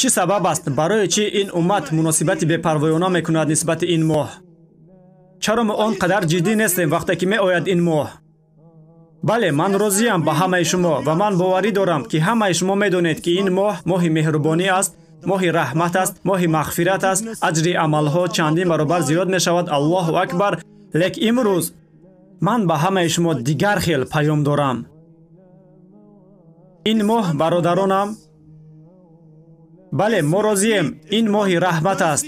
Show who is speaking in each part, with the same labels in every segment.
Speaker 1: چی سبب است برای چی این امت مناسبت بی‌پروایانه میکند نسبت این ماه؟ چرا ما آنقدر جدی نیستیم وقتی که میآید این ماه؟ بله، من راضیم با همه شما و من باوری دارم که همه شما میدونید که این ماه ماه مهربانی است، ماه رحمت است، ماه مغفرت است. اجر عملها چندین برابر زیاد می شود. الله اکبر. لیکن امروز من به همه شما دیگر خیل پیام دارم. این ماه برادرانم، بله ما راضیم، این ماه رحمت است،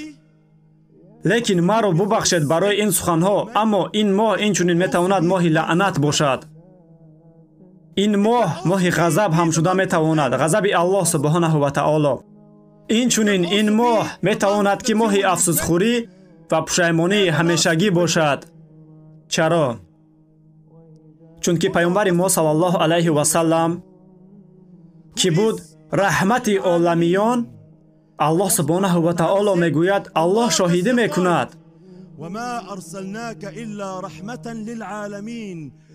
Speaker 1: لیکن مرا ببخشید برای این سخنها، اما این ماه اینچنین میتواند ماه لعنت باشد. این ماه غضب هم شده میتواند، غضب الله سبحانه و تعالی. اینچنین این ماه میتواند که ماه افسوسخوری و پشیمانی همیشگی باشد. چرا؟ چون که پیامبر ما صلی الله علیه و سلم که بود رحمت عالمیان، الله سبحانه و تعالی میگوید، الله شاهدی میکند،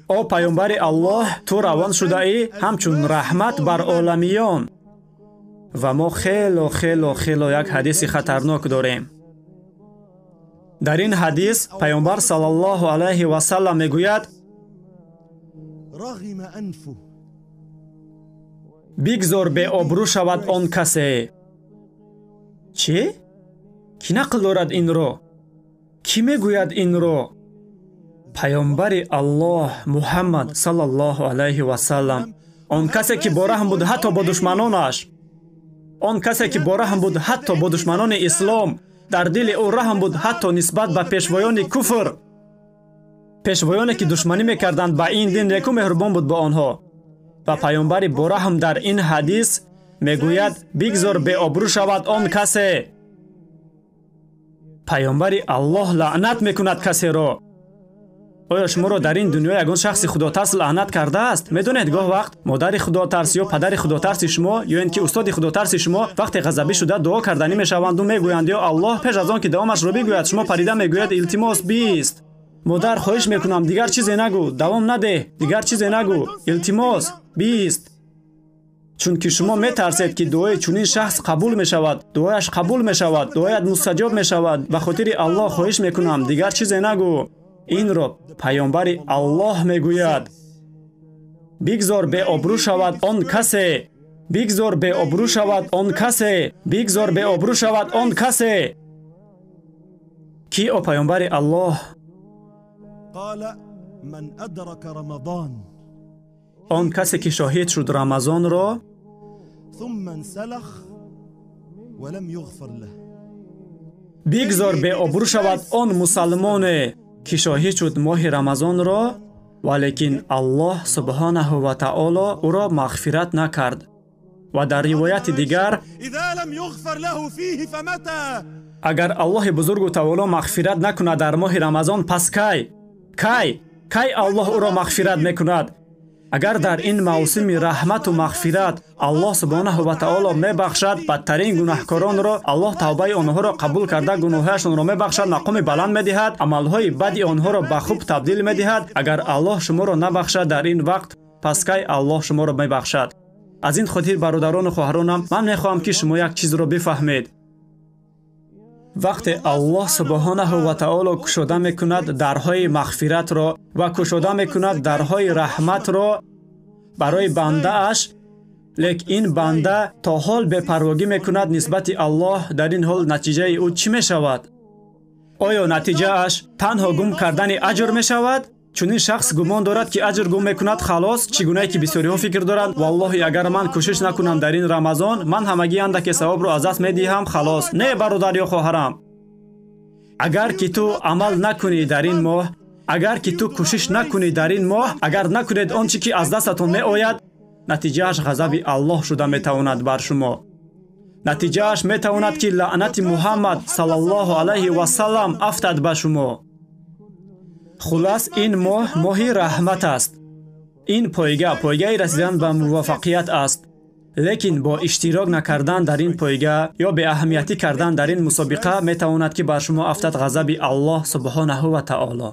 Speaker 1: او پیامبر الله تو روان شده ای همچون رحمت بر عالمیان. و ما خیلی یک حدیث خطرناک داریم. در این حدیث پیامبر صلی الله علیه و سلم میگوید بگذار به آبرو شود آن کسی. چی؟ کی نقل دارد این رو؟ کی میگوید این رو؟ پیامبر الله محمد صلی الله علیه و سلم، آن کسی که با رحم بود حتی با دشمنانش، آن کسی که با رحم بود حتی با دشمنان اسلام، در دل او رحم بود حتی نسبت به پیشوایان کفر، پیشوایانی که دشمنی میکردند با این دین، نیکو مهربان بود با آنها. و پیامبر با رحم در این حدیث میگوید بگذار به آبرو شود آن کسی. پیامبر الله لعنت میکند کسی را. آیا شما را در این دنیا یگان شخص خداترس لعنت کرده است؟ میدونید گاه وقت مادر خداترس یا پدر خداترس شما یا اینکه استاد خداترس شما وقتی غضبی شده دعا کردنی میشوند و میگویند یا الله، پیش از آن که دوامش را بگوید شما پریده میگوید التماس بیست، مادر خواهش میکنم دیگر چیزی نگو، دوام نده، دیگر چیزی نگو، التماس بیست. چون که شما میترسید که دعای چنین شخص قبول میشود، دعایش قبول میشود، دعایت مستجاب میشود، به خاطر الله خواهش میکنم دیگر چیزی نگو. این را پیامبر الله میگوید بگذار به آبرو شود آن کسی، بگذار به آبرو شود آن کسی، بگذار به آبرو شود آن کسی. کی او پیامبر الله؟
Speaker 2: قال من ادرک رمضان،
Speaker 1: آن کسی که شاهد شد رمضان را
Speaker 2: ثم انسلخ ولم یغفر له.
Speaker 1: بگذار به آبرو شود آن مسلمان که شاهد شد ماه رمضان را ولیکن الله سبحانه و تعالی او را مغفرت نکرد. و در روایت دیگر
Speaker 2: اذا لم یغفر له فیه فمتى،
Speaker 1: اگر الله بزرگ و تعالی مغفرت نکند در ماه رمضان پس کی الله او را مغفرت میکند؟ اگر در این موسم رحمت و مغفرت الله سبحانه و تعالی میبخشد بدترین گناهکاران را، الله توبه آنها را قبول کرده گناهشان را میبخشد، مقام بلند میدهد، عملهای بد آنها را به خوب تبدیل میدهد. اگر الله شما را نبخشد در این وقت پس کی الله شما را میبخشد؟ از این خاطر برادران و خواهرانم من میخواهم که شما یک چیز را بفهمید. وقتی الله سبحانه و تعالی گشوده میکند درهای مغفرت را و گشوده میکند درهای رحمت را برای بنده اش، لیکن این بنده تا حال بی‌پروایی میکند نسبت الله، در این حال نتیجه او چی میشود؟ آیا نتیجه اش تنها گم کردن اجر میشود؟ چون این شخص گمان دارد که اجر گم میکند خلاص، چگونه که بسیاری ها فکر دارند والله اگر من کوشش نکنم در این رمضان من همگی اندک ثواب را از دست میدهم خلاص. نه برادر یا خواهرم، اگر که تو عمل نکنی در این ماه، اگر که تو کوشش نکنی در این ماه، اگر نکنید آنچه که از دستتون می آید، نتیجهش غضب الله شده میتواند بر شما. نتیجهش میتواند که لعنت محمد صلی الله علیه و سلم افتد به شما. خلاص این ماه رحمت است. این پایگاه رسیدن به موفقیت است. لیکن با اشتراک نکردن در این پایگاه یا به اهمیتی کردن در این مسابقه میتواند که بر شما افتد غضب الله سبحانه و تعالی.